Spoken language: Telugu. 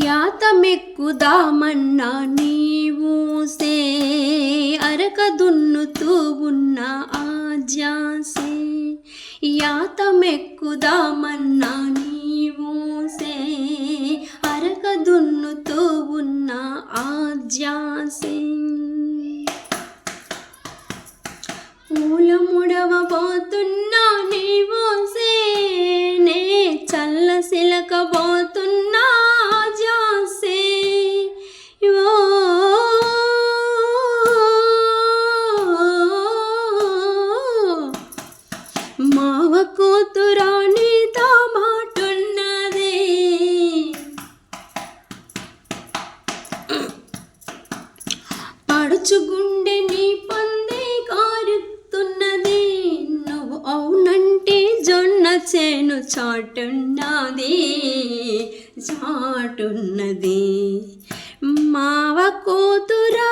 యాతమెక్కుదామన్నా నీవూసే అరక దున్నుతూ ఉన్న ఆజ్యాసే యాతమెక్కుదామన్నా నీవూసే అరక దున్నుతూ ఉన్న ఆజ్యాసే పూల ముడవబోతున్నా నీవూసే నే చల్ల సిలకబోతున్నా ఆజ్యాసే మావ కూతురా నీతో మాటున్నది పడుచు గుండె నీ పొందే కారుతున్నది నువ్వు అవునంటే జొన్న చేను చాటున్నది చాటున్నది మావ కూతురా